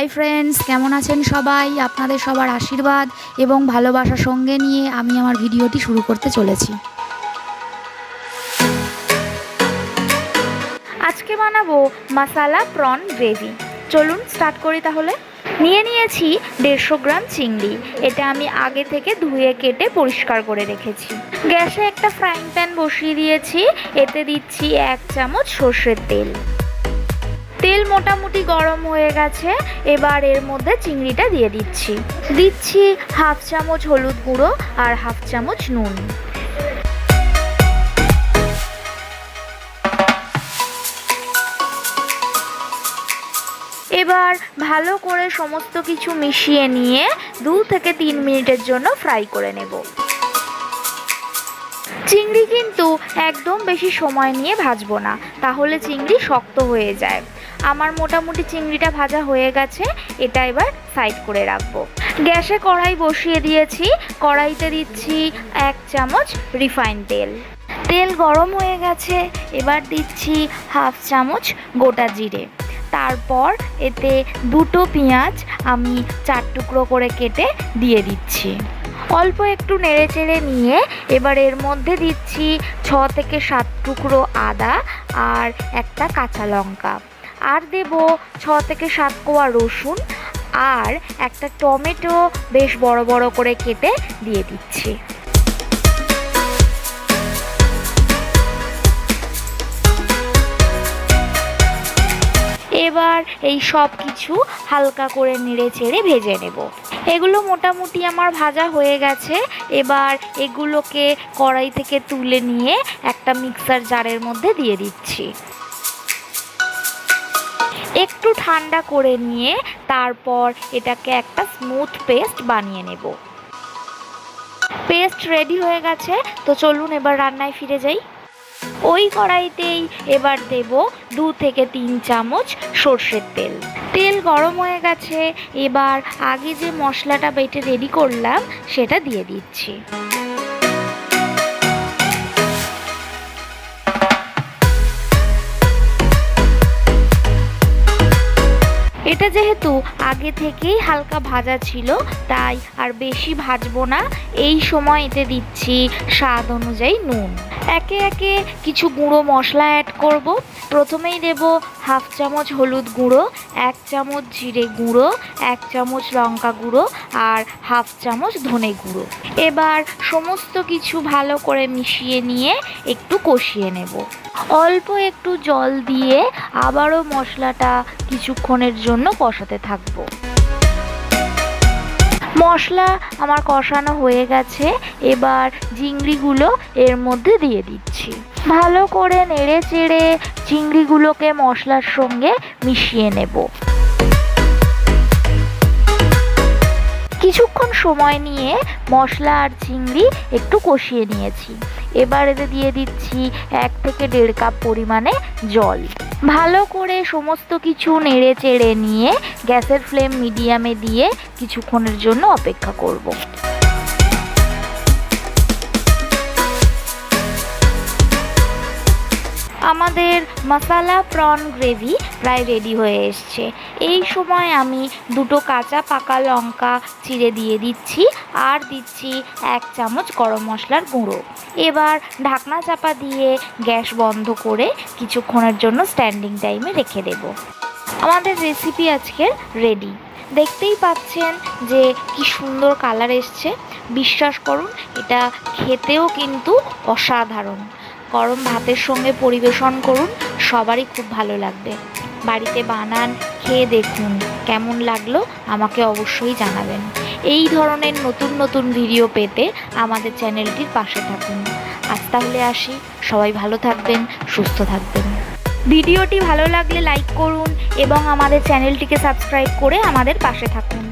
Hi friends, কেমন আছেন সবাই? আপনাদের সবার আশীর্বাদ এবং ভালোবাসার সঙ্গে নিয়ে আমি আমার ভিডিওটি শুরু করতে চলেছি। আজকে বানাবো মাসালা প্রন গ্রেভি। চলুন স্টার্ট করি তাহলে। নিয়েছি 150 গ্রাম চিংড়ি। এটা আমি আগে থেকে ধুয়ে কেটে পরিষ্কার করে রেখেছি। গ্যাসে একটা ফ্রাইং প্যান বসিয়ে দিয়েছি। এতে দিচ্ছি 1 চামচ সর্ষের তেল। তেল মোটামুটি গরম হয়ে গেছে। এবার এর মধ্যে চিংড়িটা দিয়ে দিচ্ছি। হাফ চামচ হলুদ গুঁড়ো আর হাফ চামচ নুন। এবার ভালো করে সমস্ত কিছু মিশিয়ে নিয়ে 2 থেকে 3 মিনিটের জন্য ফ্রাই করে নেব। চিংড়ি কিন্তু একদম বেশি সময় নিয়ে ভাজবো না, তাহলে চিংড়ি শক্ত হয়ে যায়। আমার মোটামুটি চিংড়িটা ভাজা হয়ে গেছে। এটা এবার সাইড করে রাখবো। গ্যাসে কড়াই বসিয়ে দিয়েছি। কড়াইতে দিচ্ছি 1 চামচ রিফাইন তেল। তেল গরম হয়ে গেছে। এবার দিচ্ছি হাফ চামচ গোটা জিরে। তারপর এতে 2টো পেঁয়াজ আমি 4 টুকরো করে কেটে দিয়ে দিচ্ছি। অল্প একটু নেড়ে চেড়ে নিয়ে এবার এর মধ্যে দিচ্ছি 6 থেকে 7 টুকরো আদা আর একটা কাঁচা লঙ্কা। আর দেব 6 থেকে 7 কোয়া রসুন আর একটা টমেটো বেশ বড় বড় করে কেটে দিয়ে দিচ্ছি। এবার এই সব কিছু হালকা করে নেড়ে চেড়ে ভেজে নেব। এগুলো মোটামুটি আমার ভাজা হয়ে গেছে। এবার এগুলোকে কড়াই থেকে তুলে নিয়ে একটা মিক্সার জারের মধ্যে দিয়ে দিচ্ছি। একটু ঠান্ডা করে নিয়ে তারপর এটাকে একটা স্মুথ পেস্ট বানিয়ে নেব। পেস্ট রেডি হয়ে গেছে। তো চলুন এবার রান্নায় ফিরে যাই। ওই কড়াইতেই এবার দেব 2 থেকে 3 চামচ সর্ষের তেল। তেল গরম হয়ে গেছে। এবার আগে যে মশলাটা বেটে রেডি করলাম সেটা দিয়ে দিচ্ছি। এটা যেহেতু আগে থেকেই হালকা ভাজা ছিল, তাই আর বেশি ভাজবো না। এই সময় এতে দিচ্ছি স্বাদ অনুযায়ী নুন। একে একে কিছু গুঁড়ো মশলা অ্যাড করব। প্রথমেই দেব হাফ চামচ হলুদ গুঁড়ো, 1 চামচ জিরে গুঁড়ো, 1 চামচ লঙ্কা গুঁড়ো আর হাফ চামচ ধনে গুঁড়ো। এবার সমস্ত কিছু ভালো করে মিশিয়ে নিয়ে একটু কষিয়ে নেব। অল্প একটু জল দিয়ে আবারও মশলাটা কিছুক্ষণের জন্য কষাতে থাকবো। মশলা আমার কষানো হয়ে গেছে। এবার চিংড়িগুলো এর মধ্যে দিয়ে দিচ্ছি। ভালো করে নেড়ে চেড়ে চিংড়িগুলোকে মশলার সঙ্গে মিশিয়ে নেব। কিছুক্ষণ সময় নিয়ে মশলা আর চিংড়ি একটু কষিয়ে নিয়েছি। এবার এতে দিয়ে দিচ্ছি 1 থেকে 1.5 কাপ পরিমাণে জল। ভালো করে সমস্ত কিছু নেড়ে চেড়ে নিয়ে গ্যাসের ফ্লেম মিডিয়ামে দিয়ে কিছুক্ষণের জন্য অপেক্ষা করব। আমাদের মশালা প্রন গ্রেভি প্রায় রেডি হয়ে এসছে। এই সময় আমি 2টো কাঁচা পাকা লঙ্কা চিড়ে দিয়ে দিচ্ছি আর দিচ্ছি 1 চামচ গরম মশলার গুঁড়ো। এবার ঢাকনা চাপা দিয়ে গ্যাস বন্ধ করে কিছুক্ষণের জন্য স্ট্যান্ডিং টাইমে রেখে দেব। আমাদের রেসিপি আজকের রেডি। দেখতেই পাচ্ছেন যে কি সুন্দর কালার এসছে। বিশ্বাস করুন, এটা খেতেও কিন্তু অসাধারণ। গরম ভাতের সঙ্গে পরিবেশন করুন, সবারই খুব ভালো লাগবে। বাড়িতে বানান, খেয়ে দেখুন কেমন লাগলো আমাকে অবশ্যই জানাবেন। এই ধরনের নতুন নতুন ভিডিও পেতে আমাদের চ্যানেলটির পাশে থাকুন। আজ তাহলে আসি। সবাই ভালো থাকবেন, সুস্থ থাকবেন। ভিডিওটি ভালো লাগলে লাইক করুন এবং আমাদের চ্যানেলটিকে সাবস্ক্রাইব করে আমাদের পাশে থাকুন।